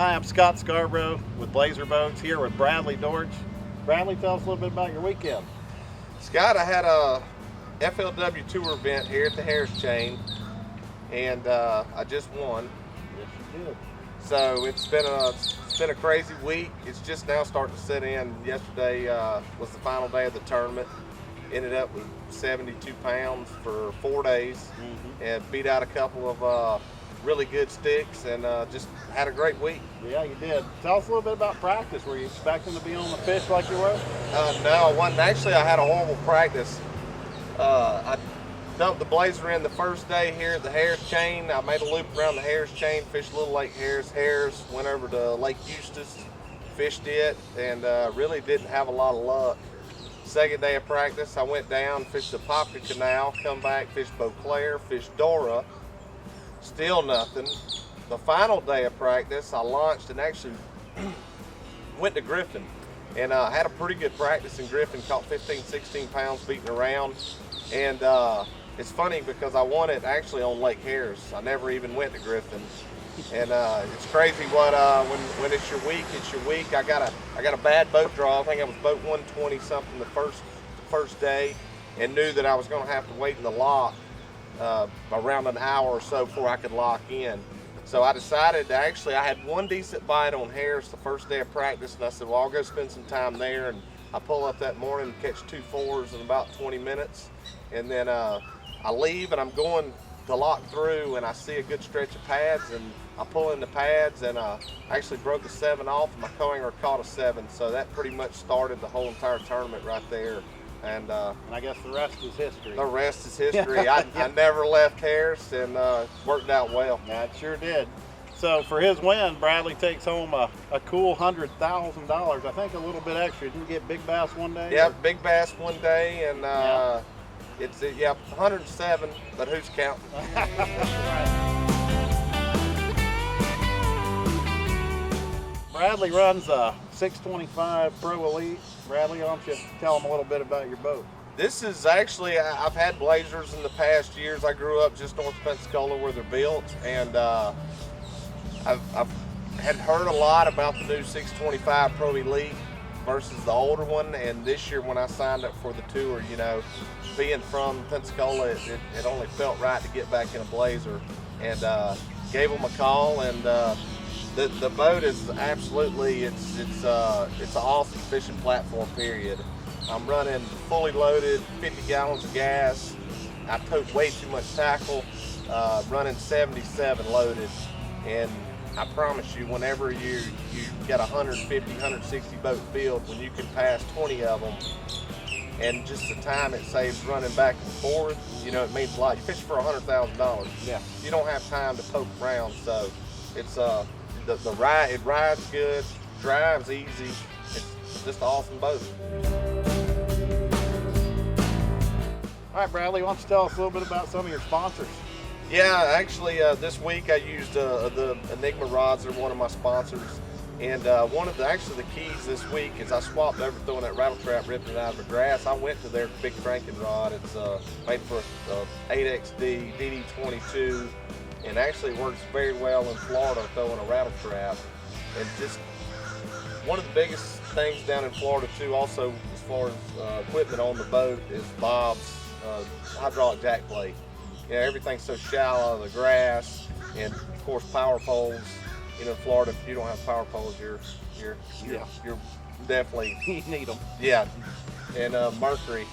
Hi, I'm Scott Scarborough with Blazer Boats here with Bradley Dortch. Bradley, tell us a little bit about your weekend. Scott, I had a FLW tour event here at the Harris Chain, and I just won. Yes, you did. So it's been a crazy week. It's just now starting to set in. Yesterday was the final day of the tournament. Ended up with 72 pounds for 4 days, and beat out a couple of really good sticks, and just had a great week. Yeah, you did. Tell us a little bit about practice. Were you expecting to be on the fish like you were? No, I wasn't. Actually, I had a horrible practice. I dumped the Blazer in the first day here at the Harris Chain. I made a loop around the Harris Chain, fished Little Lake Harris, went over to Lake Eustis, fished it, and really didn't have a lot of luck. Second day of practice, I went down, fished the Popka Canal, come back, fished Beauclair, fished Dora, still nothing. The final day of practice, I launched and actually went to Griffin, and had a pretty good practice in Griffin, caught 15, 16 pounds beating around. And it's funny because I won it actually on Lake Harris. I never even went to Griffin. And it's crazy what when it's your week, it's your week. I got a bad boat draw. I think I was boat 120 something the first day, and knew that I was going to have to wait in the lock around an hour or so before I could lock in. So I decided to I had one decent bite on Harris the first day of practice, and I said, well, I'll go spend some time there. And I pull up that morning, catch 2 4s in about 20 minutes, and then I leave and I'm going to lock through, and I see a good stretch of pads, and I pull in the pads, and I actually broke a 7 off, and my co-angler caught a 7. So that pretty much started the whole entire tournament right there. And I guess the rest is history. The rest is history. I never left Harris, and worked out well. Yeah, it sure did. So for his win, Bradley takes home a cool $100,000. I think a little bit extra. Didn't you get big bass one day? Yeah, big bass one day, and it's 107. But who's counting? Bradley runs a 625 Pro Elite. Bradley, why don't you tell them a little bit about your boat? This is actually, I've had Blazers in the past years. I grew up just north of Pensacola where they're built, and I've had heard a lot about the new 625 Pro Elite versus the older one. And this year when I signed up for the tour, being from Pensacola, it only felt right to get back in a Blazer, and gave them a call. And the boat is absolutely, it's an awesome fishing platform, period. I'm running fully loaded, 50 gallons of gas. I tote way too much tackle, running 77 loaded. And I promise you, whenever you got 150, 160 boat field, when you can pass 20 of them, and just the time it saves running back and forth, it means a lot. You fish for $100,000. Yeah. You don't have time to poke around, so it's the ride. It rides good, drives easy. It's just an awesome boat. All right, Bradley, why don't you tell us a little bit about some of your sponsors? Yeah, actually, this week I used the Enigma rods. They're one of my sponsors. And one of the keys this week is I swapped over throwing that rattle trap, ripping it out of the grass. I went to their big cranking rod. It's made for 8XD, DD22, and actually works very well in Florida throwing a rattle trap. And just one of the biggest things down in Florida too, also as far as equipment on the boat, is Bob's hydraulic jack plate. Everything's so shallow, the grass, and of course power poles. In Florida, if you don't have power poles, you're definitely You need them. Yeah. And Mercury,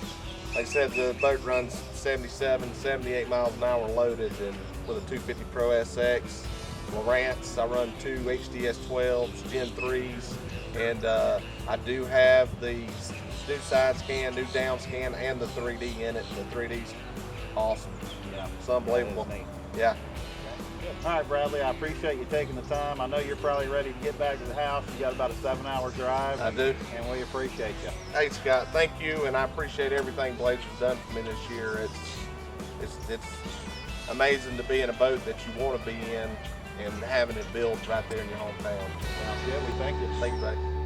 like I said, the boat runs 77, 78 miles an hour loaded, and with a 250 Pro SX. Lowrance, I run 2 HDS 12s, Gen 3s, and I do have the new side scan, new down scan, and the 3D in it. The 3D's awesome. Yeah, it's unbelievable. Yeah. All right, Bradley, I appreciate you taking the time. I know you're probably ready to get back to the house. You got about a 7-hour drive. I do. And we appreciate you. Hey, Scott, thank you, and I appreciate everything Blazer's done for me this year. It's amazing to be in a boat that you want to be in and having it built right there in your hometown. Sounds good. We thank you. Thank you, buddy.